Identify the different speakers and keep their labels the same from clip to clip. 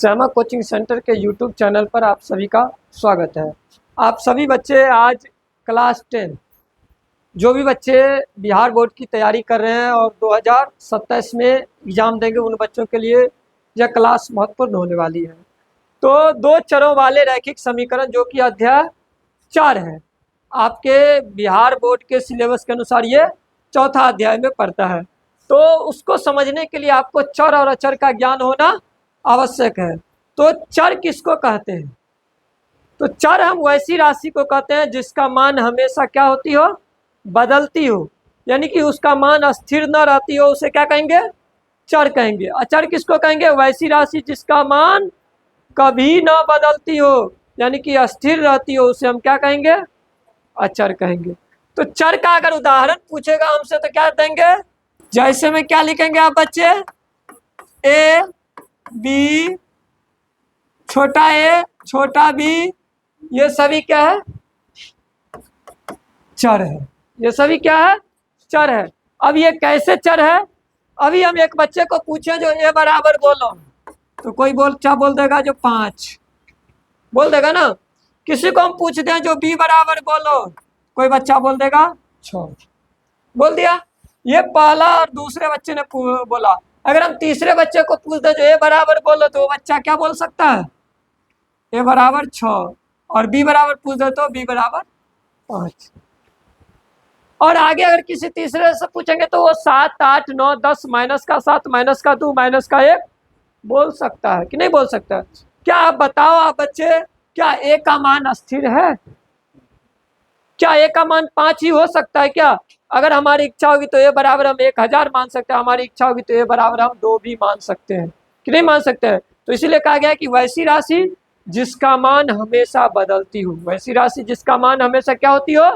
Speaker 1: Shyama coaching centre के YouTube channel पर आप सभी का स्वागत है। आप सभी बच्चे आज क्लास 10 जो भी बच्चे बिहार बोर्ड की तैयारी कर रहे हैं और 2027 में एग्ज़ाम देंगे उन बच्चों के लिए यह क्लास महत्वपूर्ण होने वाली है। तो दो चरों वाले रैखिक समीकरण जो कि अध्याय 4 है, आपके बिहार बोर्ड के सिलेबस के अनुसार ये चौथा अध्याय में पढ़ता है। तो उसको समझने के लिए आपको चर और अचर का ज्ञान होना आवश्यक है। तो चर किसको कहते हैं? तो चर हम वैसी राशि को कहते हैं जिसका मान हमेशा क्या होती हो, बदलती हो, यानी कि उसका मान स्थिर न रहती हो, उसे क्या कहेंगे? चर कहेंगे। अचर किसको कहेंगे? वैसी राशि जिसका मान कभी न बदलती हो, यानी कि अस्थिर रहती हो, उसे हम क्या कहेंगे? अचर कहेंगे। तो चर का अगर उदाहरण पूछेगा हमसे तो क्या देंगे? जैसे में क्या लिखेंगे आप बच्चे? ए बी, छोटा ए छोटा बी, ये सभी क्या है? चर है। ये सभी क्या है? चर है। अब ये कैसे चर है? अभी हम एक बच्चे को पूछे जो ए बराबर बोलो, तो कोई क्या बोल देगा? जो 5 बोल देगा ना। किसी को हम पूछ दें जो बी बराबर बोलो, कोई बच्चा बोल देगा 6 बोल दिया। ये पहला और दूसरे बच्चे ने बोला। अगर हम तीसरे बच्चे को पूछ दे जो ए बराबर बोलो, तो वो बच्चा क्या बोल सकता है? ए बराबर 6। और बी बराबर पूछ दे तो बी बराबर 5। और आगे अगर किसी तीसरे से पूछेंगे तो वो 7, 8, 9, 10, -7, -2, -1 बोल सकता है कि नहीं बोल सकता है? क्या आप बताओ आप बच्चे, क्या ए का मान स्थिर है? क्या ए का मान 5 ही हो सकता है क्या? अगर हमारी इच्छा होगी तो ए बराबर हम 1000 मान सकते हैं, हमारी इच्छा होगी तो ए बराबर हम 2 भी मान सकते हैं कि नहीं मान सकते हैं? तो इसीलिए कहा गया कि वैसी राशि जिसका मान हमेशा बदलती हो, वैसी राशि जिसका मान हमेशा क्या होती हो?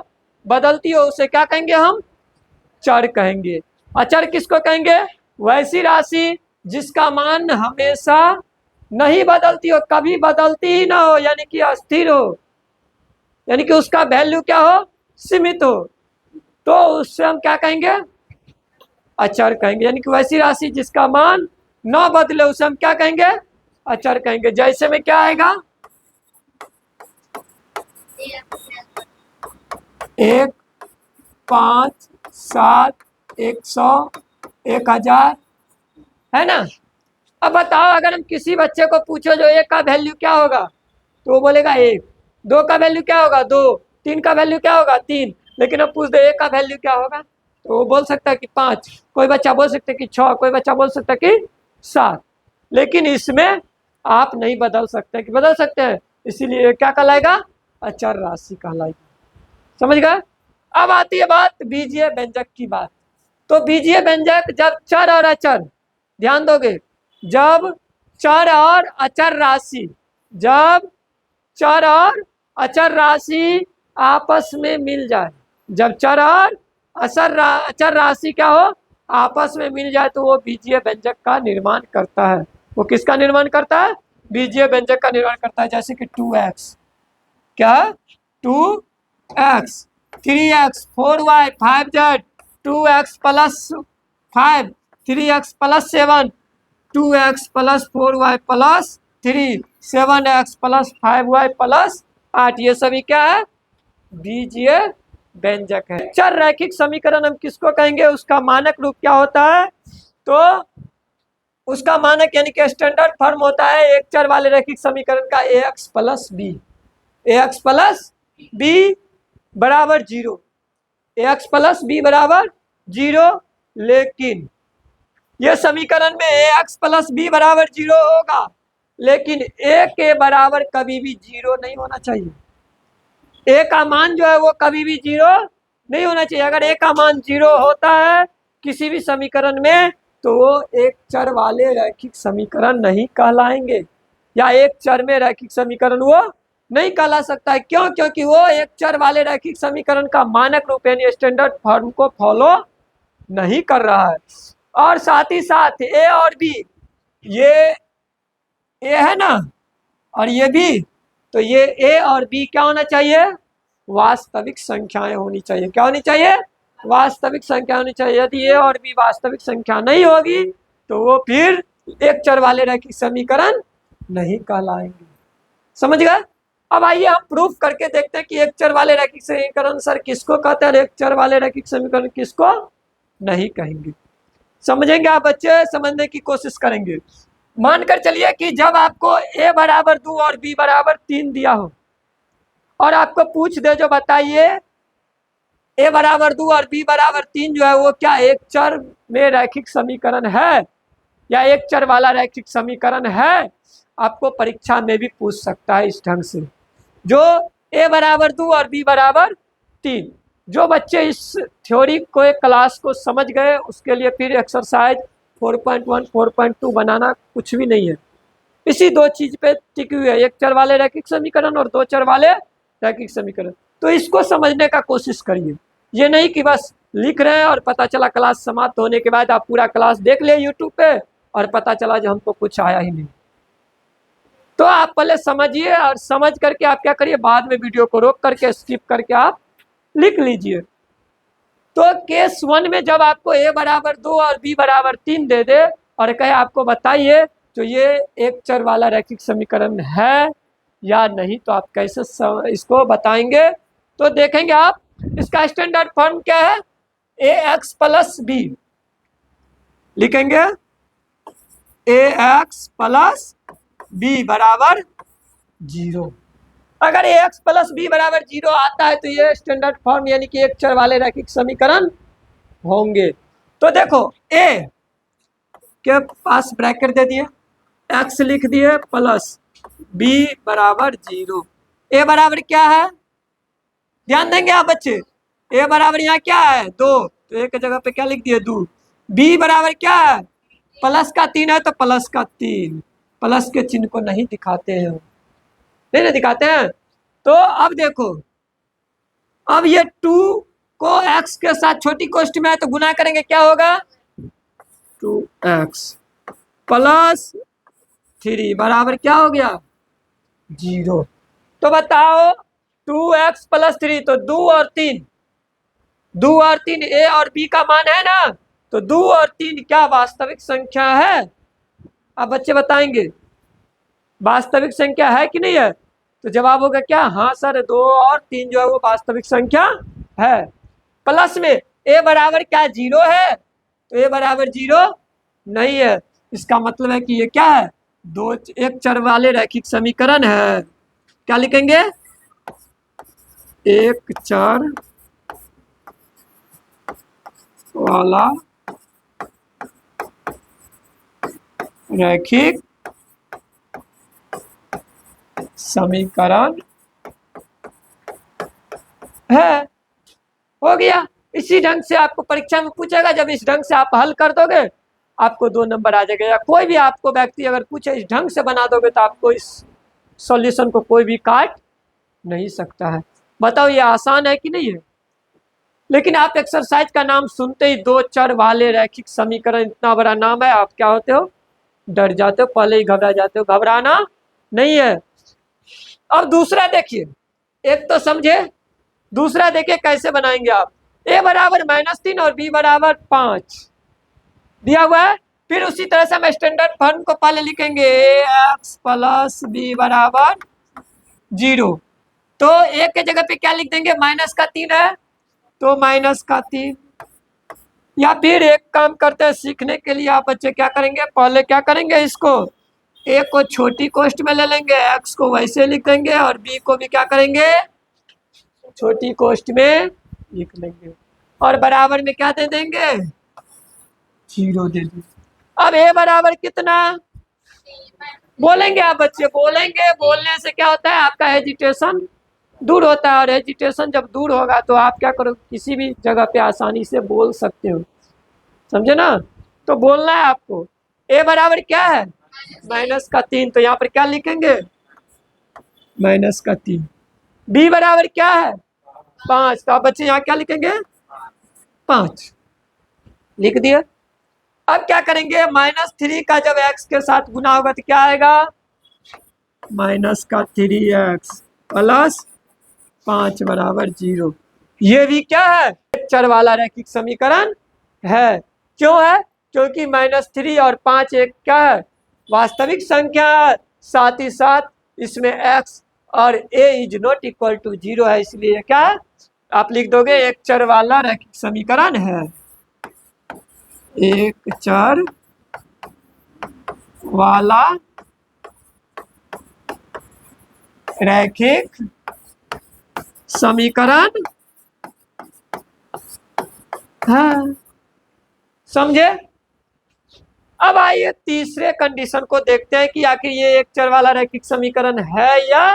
Speaker 1: बदलती हो, उसे क्या कहेंगे हम? चर कहेंगे। अचर किसको कहेंगे? वैसी राशि जिसका मान हमेशा नहीं बदलती हो, कभी बदलती ही ना हो, यानी कि अस्थिर हो, यानी कि उसका वैल्यू क्या हो? सीमित हो, तो उससे हम क्या कहेंगे? अचर कहेंगे। यानी कि वैसी राशि जिसका मान न बदले उसे हम क्या कहेंगे? अचर कहेंगे। जैसे में क्या आएगा? 1, 5, 7, 100, 1000 है ना। अब बताओ अगर हम किसी बच्चे को पूछो जो 1 का वैल्यू क्या होगा, तो वो बोलेगा 1। 2 का वैल्यू क्या होगा? 2। 3 का वैल्यू क्या होगा? 3। लेकिन अब पूछ दे 1 का वैल्यू क्या होगा, तो वो बोल सकता है कि 5, कोई बच्चा बोल सकता है कि 6, कोई बच्चा बोल सकता है कि 7। लेकिन इसमें आप नहीं बदल सकते कि बदल सकते हैं, इसीलिए क्या कहलाएगा? अचर राशि कहलाएगी। समझ गए? अब आती है बात बीजीय व्यंजक की बात। तो बीजीय व्यंजक जब चर और अचर, ध्यान दोगे, जब चर और अचर राशि, जब चर और अचर राशि आपस में मिल जाए, जब चर और अचर राशि क्या हो? आपस में मिल जाए, तो वो बीजीय व्यंजक का निर्माण करता है। वो किसका निर्माण करता है? बीजीय व्यंजक का निर्माण करता है। जैसे कि 2x, क्या? 2x, 3x, 4y, 5z, 2x + 5, 3x + 7, 2x + 4y + 3, 7x + 5y + 8, ये सभी क्या है? बीजीय व्यंजक है। चर रैखिक समीकरण हम किसको कहेंगे? उसका मानक रूप क्या होता है? तो उसका मानक यानी कि स्टैंडर्ड फॉर्म होता है एक चर वाले रैखिक समीकरण का ax + b, ax + b बराबर 0, ax + b बराबर 0। लेकिन ये समीकरण में ax + b बराबर 0 होगा, लेकिन a के बराबर कभी भी 0 नहीं होना चाहिए। a का मान जो है वो कभी भी 0 नहीं होना चाहिए। अगर a का मान 0 होता है किसी भी समीकरण में, तो वो एक चर वाले रैखिक समीकरण नहीं कहलाएंगे, या एक चर में रैखिक समीकरण वो नहीं कहला सकता है। क्यों? क्योंकि वो एक चर वाले रैखिक समीकरण का मानक रूप यानी स्टैंडर्ड फॉर्म को फॉलो नहीं कर रहा है। और साथ ही साथ ए और बी, ये ए है ना और ये बी, तो ये ए और बी क्या होना चाहिए? वास्तविक संख्याएं होनी चाहिए। क्या होनी चाहिए? वास्तविक संख्या होनी चाहिए। यदि ए और बी वास्तविक संख्या नहीं होगी तो वो फिर एक चर वाले रैखिक समीकरण नहीं कहलाएंगे। समझ गए? अब आइए हम प्रूफ करके देखते हैं कि एक चर वाले रैखिक समीकरण सर किसको कहते हैं और एक चर वाले रैखिक समीकरण किसको नहीं कहेंगे। समझेंगे आप बच्चे? समझने की कोशिश करेंगे। मानकर चलिए कि जब आपको a बराबर 2 और b बराबर 3 दिया हो और आपको पूछ दे जो बताइए a बराबर 2 और b बराबर 3 जो है वो क्या एक चर में रैखिक समीकरण है या एक चर वाला रैखिक समीकरण है? आपको परीक्षा में भी पूछ सकता है इस ढंग से। जो a बराबर 2 और b बराबर 3, जो बच्चे इस थ्योरी को क्लास को समझ गए उसके लिए फिर एक्सरसाइज 4.1 4.2 बनाना कुछ भी नहीं है। इसी दो चीज पे टिकी हुई है, एक चर वाले रैखिक समीकरण और दो चर वाले रैखिक समीकरण। तो इसको समझने का कोशिश करिए, ये नहीं कि बस लिख रहे हैं और पता चला क्लास समाप्त होने के बाद आप पूरा क्लास देख ले यूट्यूब पे और पता चला जो हमको कुछ आया ही नहीं। तो आप पहले समझिए और समझ करके आप क्या करिए, बाद में वीडियो को रोक करके स्किप करके आप लिख लीजिए। तो केस 1 में जब आपको a बराबर 2 और b बराबर 3 दे दे और कहे आपको बताइए तो ये एक चर वाला रैखिक समीकरण है या नहीं, तो आप कैसे इसको बताएंगे? तो देखेंगे आप, इसका स्टैंडर्ड फॉर्म क्या है? ax प्लस b लिखेंगे, ax प्लस b बराबर 0। अगर ax प्लस b बराबर 0 आता है तो ये स्टैंडर्ड फॉर्म यानी कि एक चर वाले रैखिक समीकरण होंगे। तो देखो a के पास ब्रैकेट दे दिए, x लिख दिए प्लस b बराबर 0। a बराबर क्या है? ध्यान देंगे आप बच्चे, a बराबर यहाँ क्या है 2, तो एक जगह पे क्या लिख दिए 2। b बराबर क्या है? प्लस का 3 है तो प्लस का 3, प्लस के चिन्ह को नहीं दिखाते हैं, नहीं ना दिखाते हैं। तो अब देखो, अब ये 2 को x के साथ छोटी कोष्ठ में है तो गुना करेंगे, क्या होगा 2x प्लस 3 बराबर क्या हो गया 0। तो बताओ 2x प्लस 3, तो 2 और 3, 2 और 3 a और b का मान है ना, तो 2 और 3 क्या वास्तविक संख्या है? अब बच्चे बताएंगे वास्तविक संख्या है कि नहीं है? तो जवाब होगा क्या, हाँ सर 2 और 3 जो है वो वास्तविक संख्या है। प्लस में a बराबर क्या 0 है? तो a बराबर 0 नहीं है, इसका मतलब है कि ये क्या है एक चर वाले रैखिक समीकरण है। क्या लिखेंगे? एक चर वाला रैखिक समीकरण है। हो गया। इसी ढंग से आपको परीक्षा में पूछेगा, जब इस ढंग से आप हल कर दोगे आपको 2 नंबर आ जाएगा। या कोई भी आपको व्यक्ति अगर पूछे इस ढंग से बना दोगे तो आपको इस सॉल्यूशन को कोई भी काट नहीं सकता है। बताओ ये आसान है कि नहीं है? लेकिन आप एक्सरसाइज का नाम सुनते ही दो चर वाले रैखिक समीकरण, इतना बड़ा नाम है, आप क्या होते हो डर जाते हो, पहले ही घबरा जाते हो। घबराना नहीं है। अब दूसरा देखिए, एक तो समझे, दूसरा देखिए कैसे बनाएंगे आप। a बराबर -3 और b बराबर 5 दिया हुआ है। फिर उसी तरह से हम स्टैंडर्ड फॉर्म को पहले लिखेंगे ax प्लस b बराबर 0। तो एक के जगह पे क्या लिख देंगे, -3 है तो -3। या फिर एक काम करते हैं सीखने के लिए, आप बच्चे क्या करेंगे, पहले क्या करेंगे, इसको a को छोटी कोष्ठ में ले लेंगे, x को वैसे लिख देंगे और b को भी क्या करेंगे छोटी कोष्ठ में लिख लेंगे और बराबर में क्या दे देंगे 0 दे देंगे। अब a बराबर कितना बोलेंगे आप बच्चे, बोलेंगे, बोलने से क्या होता है आपका हेजिटेशन दूर होता है और हेजिटेशन जब दूर होगा तो आप क्या करो किसी भी जगह पे आसानी से बोल सकते हो, समझे ना। तो बोलना है आपको। a बराबर क्या है -3, तो यहाँ पर क्या लिखेंगे -3। b बराबर क्या है 5, तो आप बच्चे यहाँ क्या लिखेंगे 5 लिख दिए। अब क्या करेंगे, -3 का जब x के साथ गुना होगा तो क्या आएगा -3x प्लस 5 बराबर 0। ये भी क्या है एक चर वाला रैखिक समीकरण है। क्यों है? क्योंकि -3 और 5 एक क्या है वास्तविक संख्या। साथ ही साथ इसमें x और a is not equal to 0 है, इसलिए क्या है आप लिख दोगे एक चर वाला रैखिक समीकरण है, एक चर वाला रैखिक समीकरण है। समझे? अब आइए तीसरे कंडीशन को देखते हैं कि आखिर ये एक चर वाला रैखिक समीकरण है या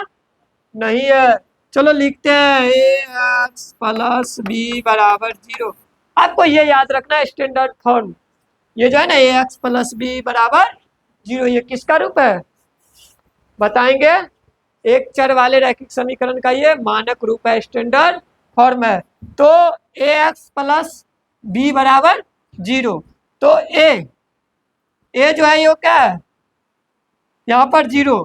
Speaker 1: नहीं है। चलो लिखते हैं ax प्लस बी बराबर 0। आपको ये याद रखना है स्टैंडर्ड फॉर्म, ये जो है ना ax प्लस बी बराबर 0, ये किसका रूप है बताएंगे? एक चर वाले रैखिक समीकरण का ये मानक रूप है, स्टैंडर्ड फॉर्म है। तो ax प्लस बी बराबर 0, तो a जो है ये क्या है यहाँ पर 0,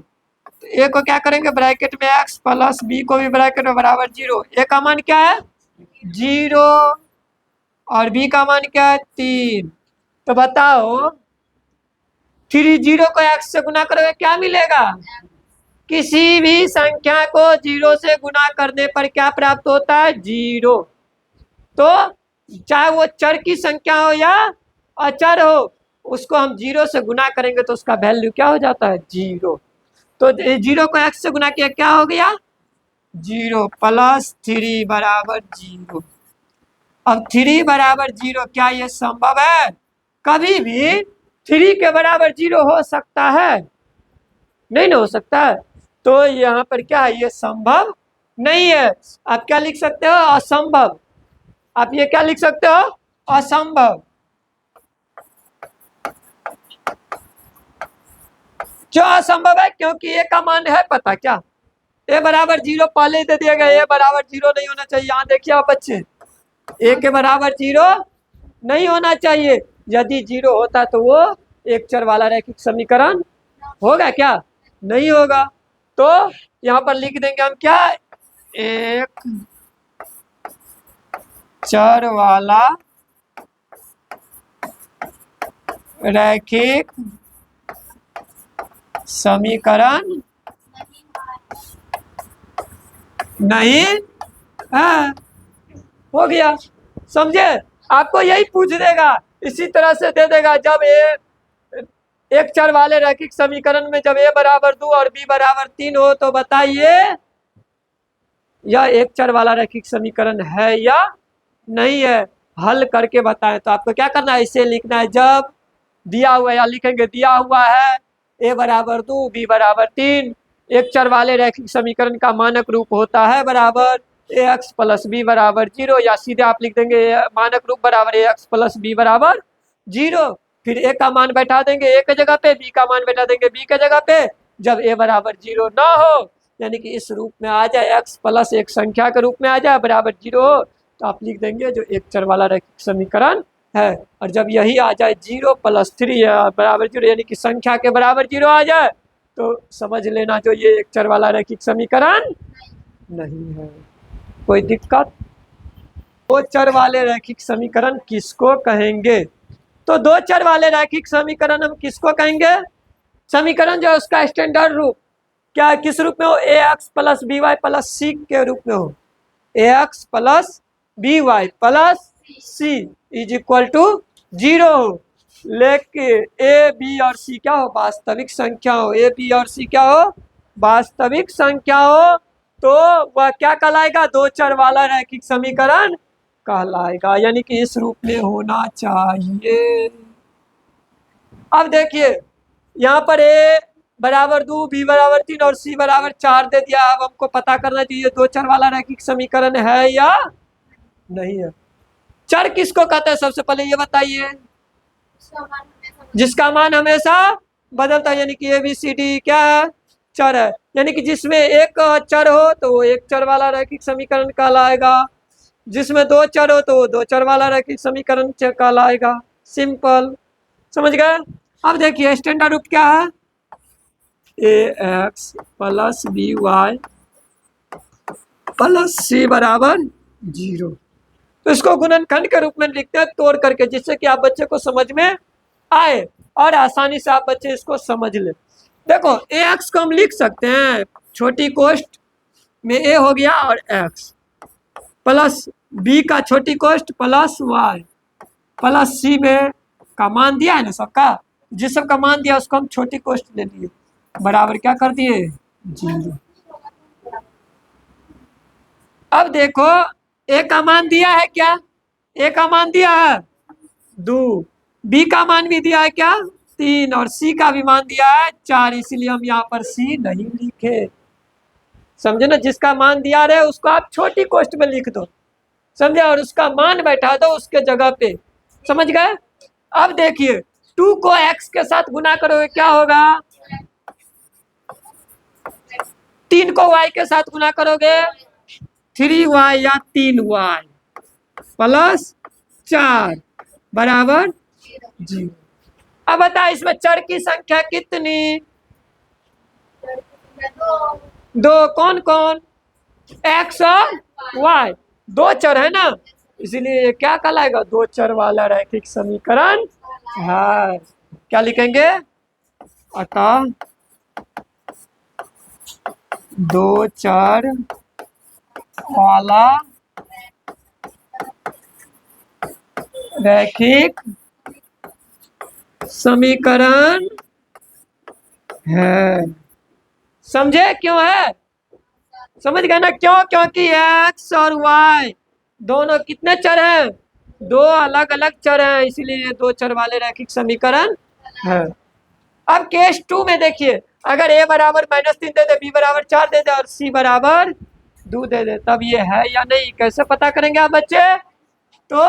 Speaker 1: तो a को क्या करेंगे ब्रैकेट में x प्लस बी को भी ब्रैकेट में बराबर 0। a का मान क्या है 0 और b का मान क्या है 3। तो बताओ 3 0 को x से गुना करोगे क्या मिलेगा? किसी भी संख्या को 0 से गुना करने पर क्या प्राप्त होता है 0। तो चाहे वो चर की संख्या हो या अचर हो, उसको हम 0 से गुना करेंगे तो उसका वैल्यू क्या हो जाता है 0। तो 0 को x से गुना किया क्या हो गया 0 प्लस 3 बराबर 0। अब 3 बराबर 0 क्या ये संभव है? कभी भी 3 के बराबर 0 हो सकता है? नहीं ना हो सकता है। तो यहाँ पर क्या है ये संभव नहीं है। आप क्या लिख सकते हो असंभव। आप ये क्या लिख सकते हो असंभव। क्यों असंभव है? क्योंकि ए का मान है पता क्या, ए बराबर 0 पहले ही दे दिया गया, ए बराबर 0 नहीं होना चाहिए। यहाँ देखिए आप बच्चे, ए के बराबर 0 नहीं होना चाहिए। यदि 0 होता तो वो एक चर वाला रैखिक समीकरण होगा क्या? नहीं होगा। तो यहाँ पर लिख देंगे हम क्या, एक चर वाला रैखिक समीकरण नहीं है। हो गया, समझे? आपको यही पूछ देगा, इसी तरह से दे देगा। जब एक चर वाले रैखिक समीकरण में जब a बराबर 2 और b बराबर 3 हो तो बताइए यह एक चर वाला रैखिक समीकरण है या नहीं है, हल करके बताएं। तो आपको क्या करना है, इसे लिखना है। जब दिया हुआ है या लिखेंगे दिया हुआ है a बराबर 2 b बराबर 3, एक चर वाले रैखिक समीकरण का मानक रूप होता है बराबर ax प्लस बी बराबर 0, या सीधे आप लिख देंगे मानक रूप बराबर ax प्लस बी बराबर 0। फिर a का मान बैठा देंगे a के जगह पे, b का मान बैठा देंगे b के जगह पे। जब a बराबर 0 ना हो, यानी कि इस रूप में आ जाए, x प्लस एक संख्या के रूप में आ जाए बराबर 0 हो, तो आप लिख देंगे जो एक चर वाला रैखिक समीकरण है। और जब यही आ जाए 0 प्लस 3 बराबर 0, यानी कि संख्या के बराबर 0 आ जाए, तो समझ लेना जो ये एक चर वाला रैखिक समीकरण नहीं है। कोई दिक्कत? दो चर वाले रैखिक समीकरण किसको कहेंगे? तो दो चर वाले रैखिक समीकरण हम किसको कहेंगे? समीकरण जो है उसका स्टैंडर्ड रूप क्या किस रूप में हो? ax plus B Y plus C के रूप में हो। ax plus B Y plus C is equal to 0 हो। लेकिन ए बी और सी क्या हो? वास्तविक संख्या हो। ए बी और सी क्या हो? वास्तविक संख्या हो। तो वह क्या कहलाएगा? दो चर वाला रैखिक समीकरण कहलाएगा, यानी कि इस रूप में होना चाहिए। अब देखिए यहाँ पर ए बराबर 2, बी बराबर 3 और सी बराबर 4 दे दिया। अब हमको पता करना चाहिए दो चर वाला रैखिक समीकरण है या नहीं है। चर किसको कहते हैं सबसे पहले ये बताइए? जिसका मान हमेशा बदलता है, यानी कि ए बी सी डी क्या है? चर है। यानी कि जिसमें एक चर हो तो वो एक चर वाला रैखिक समीकरण कहलाएगा, जिसमें दो चर हो तो वो दो चर वाला रैखिक समीकरण कहलाएगा। सिंपल, समझ गए? अब देखिए स्टैंडर्ड रूप क्या है? ax plus B Y plus C बराबर 0। तो इसको गुणनखंड के रूप में लिखते हैं तोड़ करके, जिससे कि आप बच्चे को समझ में आए और आसानी से आप बच्चे इसको समझ ले। देखो ए एक्स को हम लिख सकते हैं छोटी कोष्ट में ए हो गया और एक्स प्लस बी का छोटी कोष्ट प्लस वाई प्लस सी में का मान दिया है ना सबका, जिस सब का मान दिया उसको हम छोटी कोष्ट ले लिए बराबर क्या कर दिए 0। अब देखो ए का मान दिया है क्या, ए का मान दिया है 2, बी का मान भी दिया है क्या 3 और सी का भी मान दिया है 4, इसीलिए हम यहाँ पर सी नहीं लिखे। समझे ना, जिसका मान दिया रहे उसको आप छोटी कोष्ट में लिख दो, समझे, और उसका मान बैठा दो उसके जगह पे, समझ गए। अब देखिए 2 को x के साथ गुना करोगे क्या होगा, 3 को y के साथ गुना करोगे 3y या 3y प्लस 4 बराबर 0। अब बता इसमें चर की संख्या कितनी, 2, कौन कौन x और y, 2 चर है ना, इसीलिए क्या कहलाएगा 2 चर वाला रैखिक समीकरण है। क्या लिखेंगे, अतः 2 चर वाला रैखिक समीकरण है। समझे क्यों है, समझ गए ना क्यों, क्योंकि x और y दोनों कितने चर हैं, 2 अलग अलग चर हैं, इसीलिए 2 चर वाले रैखिक समीकरण है। अब केस 2 में देखिए, अगर a बराबर -3 दे दे, b बराबर 4 दे दे और c बराबर 2 दे दे, तब ये है या नहीं, कैसे पता करेंगे आप बच्चे, तो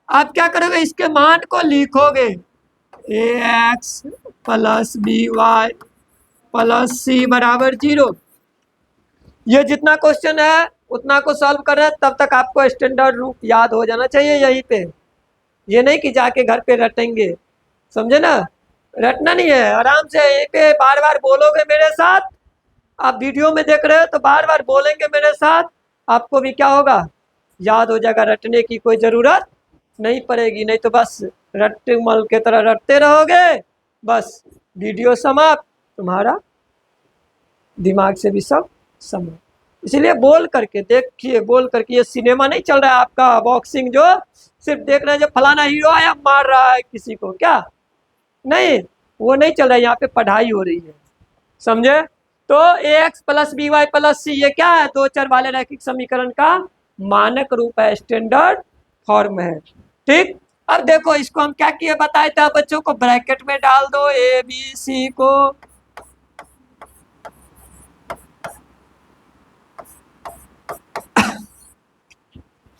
Speaker 1: आप क्या करोगे इसके मान को लिखोगे ax plus by plus C बराबर 0। ये जितना क्वेश्चन है उतना को सॉल्व कर रहे हैं, तब तक आपको स्टैंडर्ड रूप याद हो जाना चाहिए यहीं पे, ये नहीं कि जाके घर पे रटेंगे, समझे ना, रटना नहीं है, आराम से यहीं पे बार बार बोलोगे मेरे साथ, आप वीडियो में देख रहे हो तो बार बार बोलेंगे मेरे साथ, आपको भी क्या होगा याद हो जाएगा, रटने की कोई ज़रूरत नहीं पड़ेगी, नहीं तो बस रट्टे मल के तरह रटते रहोगे, बस वीडियो समाप्त, तुम्हारा दिमाग से भी सब समाप्त। इसीलिए बोल करके देखिए, बोल करके, ये सिनेमा नहीं चल रहा है आपका बॉक्सिंग जो सिर्फ देख रहे हैं जो फलाना हीरो आया मार रहा है किसी को, क्या नहीं, वो नहीं चल रहा है, यहाँ पे पढ़ाई हो रही है, समझे। तो ax plus B Y plus C ये क्या है, 2 चर वाले रैखिक समीकरण का मानक रूप है, स्टैंडर्ड फॉर्म है, ठीक। अब देखो इसको हम क्या किए बताए थे बच्चों को, ब्रैकेट में डाल दो ए बी सी को,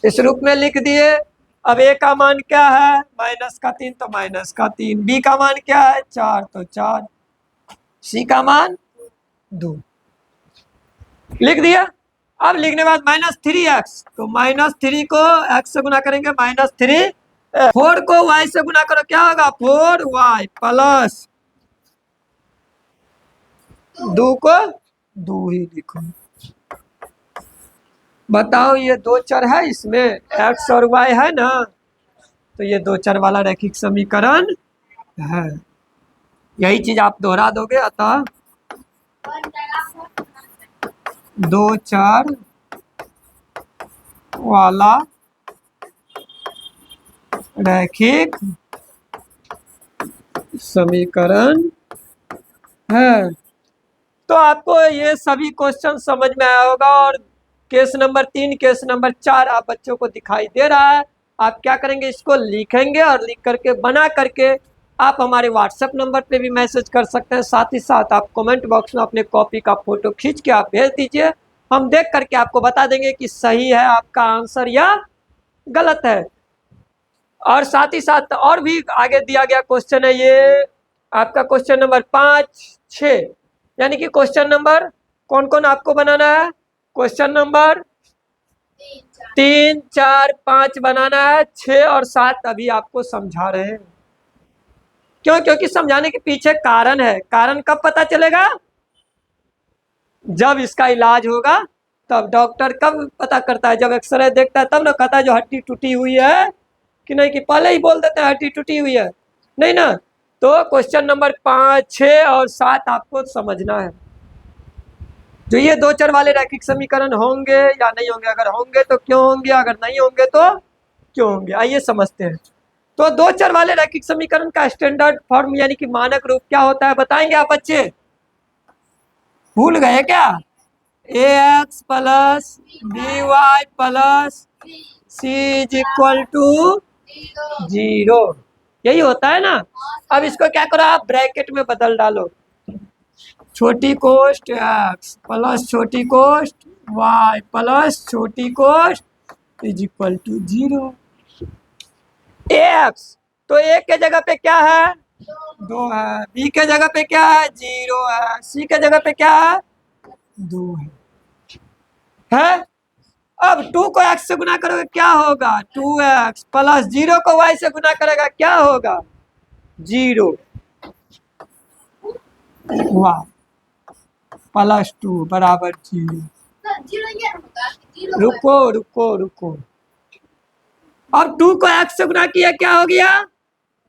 Speaker 1: इस रूप में लिख दिए। अब ए का मान क्या है -3 तो -3, बी का मान क्या है 4 तो 4, सी का मान 2 लिख दिया। अब लिखने बाद -3x, तो -3 को x से गुना करेंगे -3, 4 को y से गुना करो क्या होगा 4y प्लस 2 को 2 ही लिखो। बताओ ये 2 चर है, इसमें x और y है ना, तो ये 2 चर वाला रैखिक समीकरण है, यही चीज आप दोहरा दोगे, अतः 2 चर वाला रैखिक समीकरण है। तो आपको ये सभी क्वेश्चन समझ में आया होगा, और केस नंबर 3 केस नंबर 4 आप बच्चों को दिखाई दे रहा है। आप क्या करेंगे, इसको लिखेंगे और लिख करके बना करके आप हमारे व्हाट्सएप नंबर पे भी मैसेज कर सकते हैं, साथ ही साथ आप कमेंट बॉक्स में अपने कॉपी का फोटो खींच के आप भेज दीजिए, हम देख करके आपको बता देंगे कि सही है आपका आंसर या गलत है। और साथ ही साथ और भी आगे दिया गया क्वेश्चन है, ये आपका क्वेश्चन नंबर 5, 6, यानी कि क्वेश्चन नंबर कौन कौन आपको बनाना है, क्वेश्चन नंबर 3, 4, 5 बनाना है, 6 और 7 अभी आपको समझा रहे हैं। क्यों, क्योंकि समझाने के पीछे कारण है, कारण कब पता चलेगा, जब इसका इलाज होगा तब। डॉक्टर कब पता करता है, जब एक्सरे देखता है तब ना कहता है जो हड्डी टूटी हुई है कि नहीं, कि पहले ही बोल देते हैं हड्डी टूटी हुई है, नहीं ना, तो क्वेश्चन नंबर 5, 6 और 7 आपको समझना है। जो ये दो चर वाले रैखिक समीकरण होंगे या नहीं होंगे, अगर होंगे तो क्यों होंगे, अगर नहीं होंगे तो क्यों होंगे, आइए समझते हैं। तो दो चर वाले रैखिक समीकरण का स्टैंडर्ड फॉर्म यानी कि मानक रूप क्या होता है, बताएंगे आप बच्चे? भूल गए क्या? ax plus by plus c is equal to 0, यही होता है ना। अब इसको क्या करो, आप ब्रैकेट में बदल डालो, छोटी कोष्ट x प्लस छोटी कोष्ट y प्लस छोटी कोष्ट इज इक्वल टू 0। ax तो a के जगह पे क्या है, 2 है, b के जगह पे क्या है, 0 है, c के जगह पे क्या है, 2 है। अब 2 को x से गुना करोगे क्या होगा, 2x प्लस 0 को y से गुना करेगा क्या होगा, 0 y प्लस 2 बराबर 0। रुको रुको रुको, अब 2 को x से गुना किया क्या हो गया,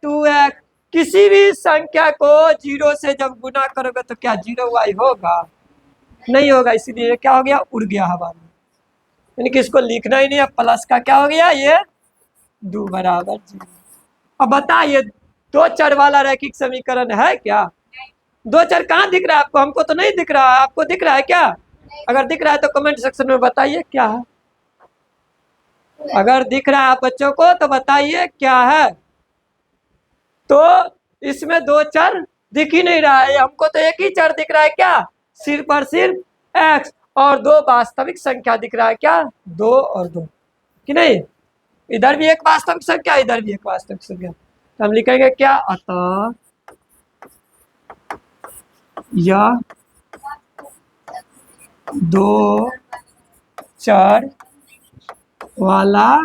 Speaker 1: 2x। किसी भी संख्या को 0 से जब गुना करोगे तो क्या 0y होगा, नहीं होगा, इसीलिए क्या हो गया, उड़ गया हवा में, यानी कि इसको लिखना ही नहीं है, प्लस का क्या हो गया, ये 2 बराबर 0। अब बताइए दो चर वाला रैखिक समीकरण है क्या, दो चर कहाँ दिख रहा है आपको, हमको तो नहीं दिख रहा है, आपको दिख रहा है क्या? अगर दिख रहा है तो कमेंट सेक्शन में बताइए क्या है, अगर दिख रहा है आप बच्चों को तो बताइए क्या है। तो इसमें दो चर दिख ही नहीं रहा है, हमको तो एक ही चर दिख रहा है, क्या, सिर्फ और सिर्फ x, और दो वास्तविक संख्या दिख रहा है, क्या, 2 और 2, कि नहीं, इधर भी एक वास्तविक संख्या, इधर भी एक वास्तविक संख्या, तो हम लिखेंगे क्या, अतः यह दो चर वाला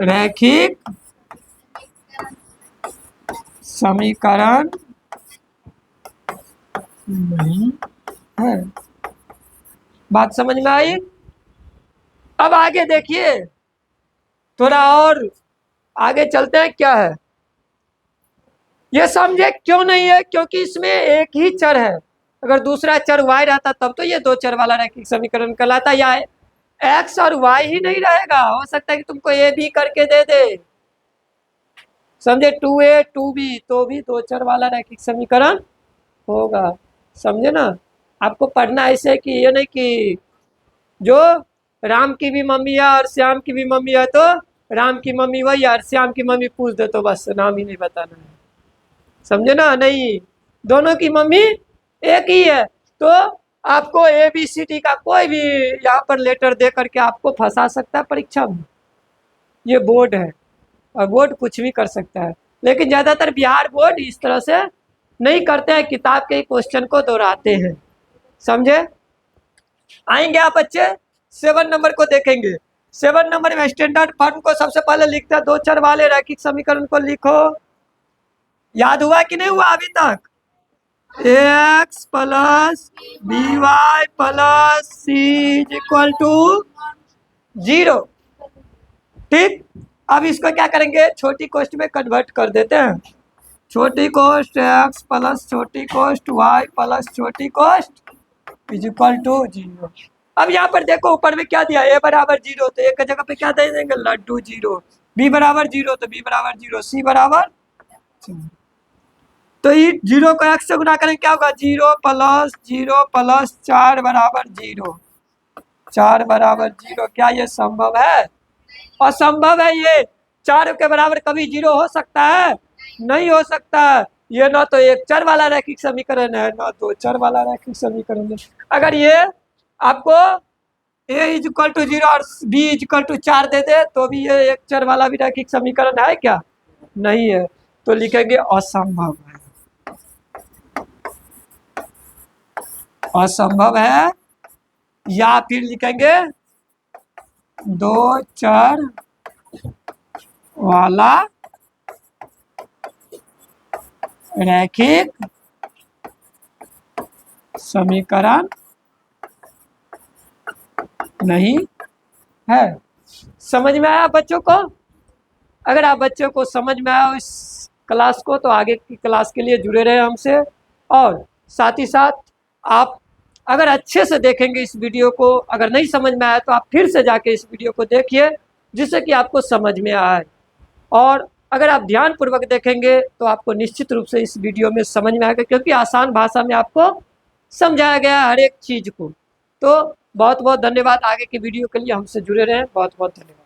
Speaker 1: रैखिक समीकरण नहीं है। बात समझ में आई? अब आगे देखिए, थोड़ा और आगे चलते हैं, क्या है ये समझे क्यों नहीं है, क्योंकि इसमें एक ही चर है, अगर दूसरा चर y रहता तब तो ये दो चर वाला रैखिक समीकरण कहलाता, या x और y ही नहीं रहेगा, हो सकता है कि तुमको a भी करके दे दे, समझे, 2a 2b, तो भी दो चर वाला रैखिक समीकरण होगा, समझे ना। आपको पढ़ना ऐसे कि ये नहीं कि जो राम की भी मम्मी है और श्याम की भी मम्मी है, तो राम की मम्मी वही और श्याम की मम्मी पूछ दे तो बस नाम ही नहीं बताना है, समझे ना, नहीं, दोनों की मम्मी एक ही है, तो आपको ABCD का कोई भी यहाँ पर लेटर दे करके आपको फंसा सकता है परीक्षा में, ये बोर्ड है और बोर्ड कुछ भी कर सकता है, लेकिन ज्यादातर बिहार बोर्ड इस तरह से नहीं करते हैं, किताब के क्वेश्चन को दोहराते हैं, समझे। आएंगे आप बच्चे 7 नंबर को देखेंगे, 7 नंबर में स्टैंडर्ड फॉर्म को सबसे पहले लिखते हैं, दो चर वाले रैखिक समीकरण को लिखो, याद हुआ कि नहीं हुआ अभी तक, ax plus by plus c is equal to 0, ठीक। अब इसको क्या करेंगे, छोटी कोष्ट में कन्वर्ट कर देते हैं, छोटी कोष्ट x प्लस छोटी कोष्ट y प्लस छोटी कोष्ट इज इक्वल टू 0। अब यहाँ पर देखो ऊपर में क्या दिया, a बराबर 0, तो एक जगह पे क्या दे देंगे, लड्डू 0, b बराबर 0 तो b बराबर 0, c बराबर 0, तो ये 0 को x से गुना करें क्या होगा, 0 प्लस 4 बराबर 0, 4 बराबर 0, क्या ये संभव है, असंभव है, ये 4 के बराबर कभी 0 हो सकता है, नहीं हो सकता है, ये ना तो एक चर वाला रैखिक समीकरण है ना दो चर वाला रैखिक समीकरण है। अगर ये आपको a इज इक्वल टू 0 और b इज इक्वल टू 4 दे दे तो भी ये एक चर वाला भी रैखिक समीकरण है क्या, नहीं है, तो लिखेंगे असंभव है, असंभव है, या फिर लिखेंगे दो चर वाला रैखिक समीकरण नहीं है। समझ में आया बच्चों को? अगर आप बच्चों को समझ में आया इस क्लास को तो आगे की क्लास के लिए जुड़े रहे हमसे। और साथ ही साथ आप अगर अच्छे से देखेंगे इस वीडियो को, अगर नहीं समझ में आया तो आप फिर से जाके इस वीडियो को देखिए जिससे कि आपको समझ में आए। और अगर आप ध्यानपूर्वक देखेंगे तो आपको निश्चित रूप से इस वीडियो में समझ में आएगा, क्योंकि आसान भाषा में आपको समझाया गया है हर एक चीज़ को। तो बहुत बहुत धन्यवाद। आगे की वीडियो के लिए हमसे जुड़े रहें। बहुत बहुत धन्यवाद।